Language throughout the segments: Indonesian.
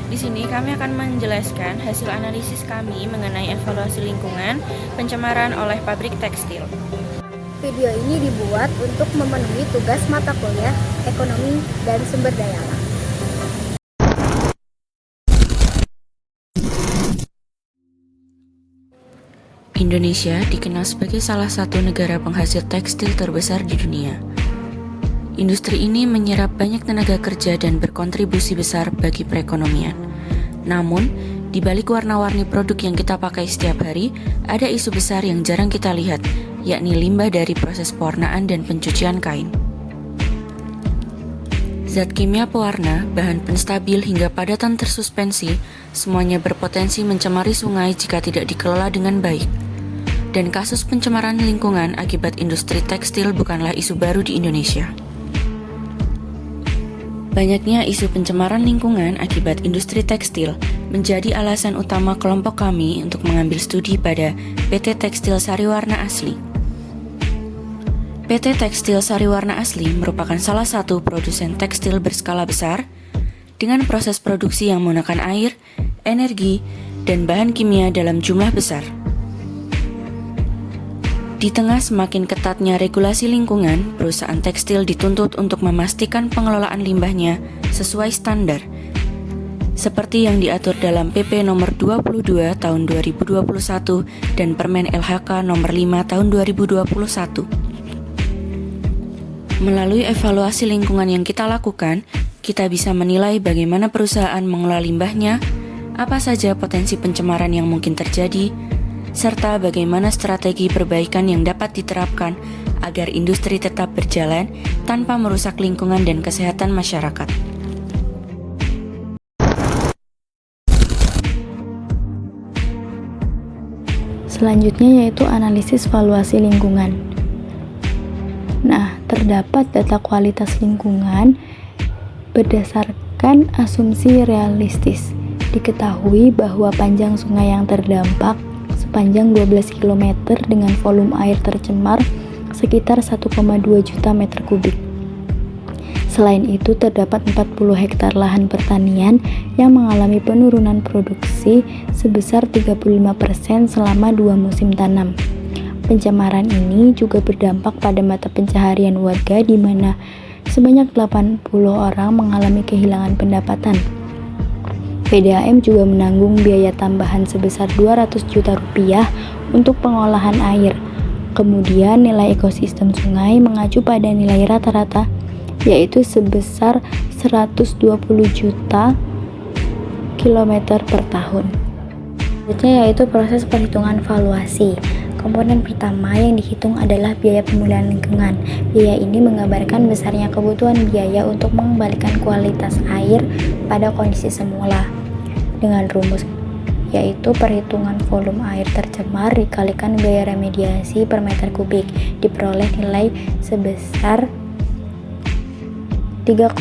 Di sini kami akan menjelaskan hasil analisis kami mengenai evaluasi lingkungan pencemaran oleh pabrik tekstil. Video ini dibuat untuk memenuhi tugas mata kuliah Ekonomi dan Sumber Daya Alam. Indonesia dikenal sebagai salah satu negara penghasil tekstil terbesar di dunia. Industri ini menyerap banyak tenaga kerja dan berkontribusi besar bagi perekonomian. Namun, di balik warna-warni produk yang kita pakai setiap hari, ada isu besar yang jarang kita lihat, yakni limbah dari proses pewarnaan dan pencucian kain. Zat kimia pewarna, bahan penstabil hingga padatan tersuspensi, semuanya berpotensi mencemari sungai jika tidak dikelola dengan baik. Dan kasus pencemaran lingkungan akibat industri tekstil bukanlah isu baru di Indonesia. Banyaknya isu pencemaran lingkungan akibat industri tekstil menjadi alasan utama kelompok kami untuk mengambil studi pada PT Tekstil Sariwarna Asli. PT Tekstil Sariwarna Asli merupakan salah satu produsen tekstil berskala besar dengan proses produksi yang menggunakan air, energi, dan bahan kimia dalam jumlah besar. Di tengah semakin ketatnya regulasi lingkungan, perusahaan tekstil dituntut untuk memastikan pengelolaan limbahnya sesuai standar, seperti yang diatur dalam PP nomor 22 tahun 2021 dan Permen LHK nomor 5 tahun 2021. Melalui evaluasi lingkungan yang kita lakukan, kita bisa menilai bagaimana perusahaan mengelola limbahnya, apa saja potensi pencemaran yang mungkin terjadi, serta bagaimana strategi perbaikan yang dapat diterapkan agar industri tetap berjalan tanpa merusak lingkungan dan kesehatan masyarakat. Selanjutnya yaitu analisis valuasi lingkungan. Nah, terdapat data kualitas lingkungan berdasarkan asumsi realistis. Diketahui bahwa panjang sungai yang terdampak sepanjang 12 km dengan volume air tercemar sekitar 1,2 juta meter kubik. Selain itu, terdapat 40 hektar lahan pertanian yang mengalami penurunan produksi sebesar 35% selama 2 musim tanam. Pencemaran ini juga berdampak pada mata pencaharian warga di mana sebanyak 80 orang mengalami kehilangan pendapatan. PDAM juga menanggung biaya tambahan sebesar 200 juta rupiah untuk pengolahan air. Kemudian nilai ekosistem sungai mengacu pada nilai rata-rata yaitu sebesar 120 juta kilometer per tahun. Selanjutnya yaitu proses perhitungan valuasi. Komponen pertama yang dihitung adalah biaya pemulihan lingkungan. Biaya ini menggambarkan besarnya kebutuhan biaya untuk mengembalikan kualitas air pada kondisi semula. Dengan rumus yaitu perhitungan volume air tercemar dikalikan biaya remediasi per meter kubik, diperoleh nilai sebesar 3,6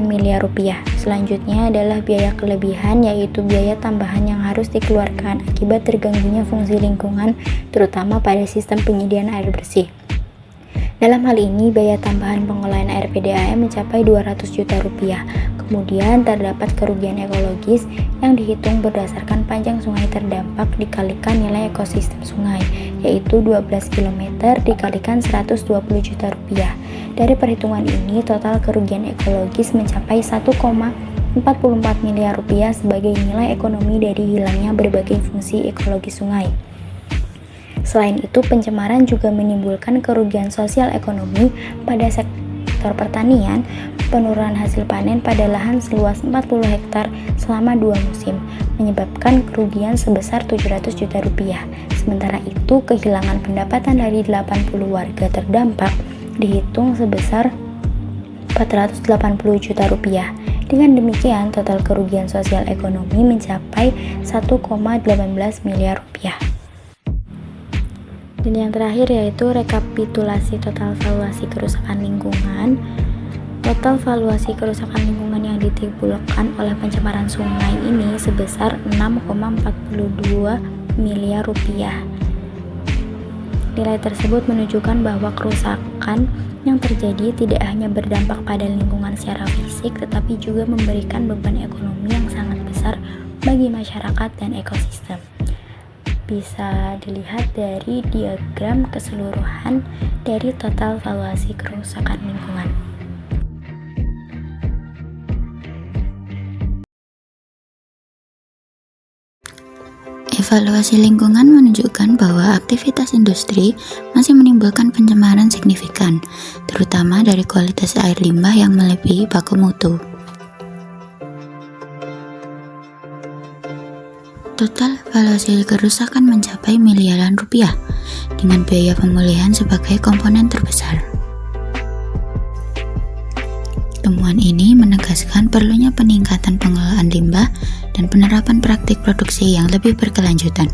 miliar rupiah. Selanjutnya adalah biaya kelebihan, yaitu biaya tambahan yang harus dikeluarkan akibat terganggunya fungsi lingkungan, terutama pada sistem penyediaan air bersih. Dalam hal ini, biaya tambahan pengolahan air PDAM mencapai 200 juta rupiah. Kemudian terdapat kerugian ekologis yang dihitung berdasarkan panjang sungai terdampak dikalikan nilai ekosistem sungai, yaitu 12 km dikalikan 120 juta rupiah. Dari perhitungan ini, total kerugian ekologis mencapai 1,44 miliar rupiah sebagai nilai ekonomi dari hilangnya berbagai fungsi ekologi sungai. Selain itu, pencemaran juga menimbulkan kerugian sosial ekonomi pada sektor pertanian, penurunan hasil panen pada lahan seluas 40 hektar selama 2 musim, menyebabkan kerugian sebesar 700 juta rupiah. Sementara itu, kehilangan pendapatan dari 80 warga terdampak dihitung sebesar 480 juta rupiah. Dengan demikian, total kerugian sosial ekonomi mencapai 1,18 miliar rupiah. Dan yang terakhir yaitu rekapitulasi total valuasi kerusakan lingkungan. Total valuasi kerusakan lingkungan yang ditimbulkan oleh pencemaran sungai ini sebesar 6,42 miliar rupiah. Nilai tersebut menunjukkan bahwa kerusakan yang terjadi tidak hanya berdampak pada lingkungan secara fisik, tetapi juga memberikan beban ekonomi yang sangat besar besar bagi masyarakat dan ekosistem. Bisa dilihat dari diagram keseluruhan dari total valuasi kerusakan lingkungan. Evaluasi lingkungan menunjukkan bahwa aktivitas industri masih menimbulkan pencemaran signifikan, terutama dari kualitas air limbah yang melebihi baku mutu. Total evaluasi kerusakan mencapai miliaran rupiah, dengan biaya pemulihan sebagai komponen terbesar. Temuan ini menegaskan perlunya peningkatan pengelolaan limbah dan penerapan praktik produksi yang lebih berkelanjutan.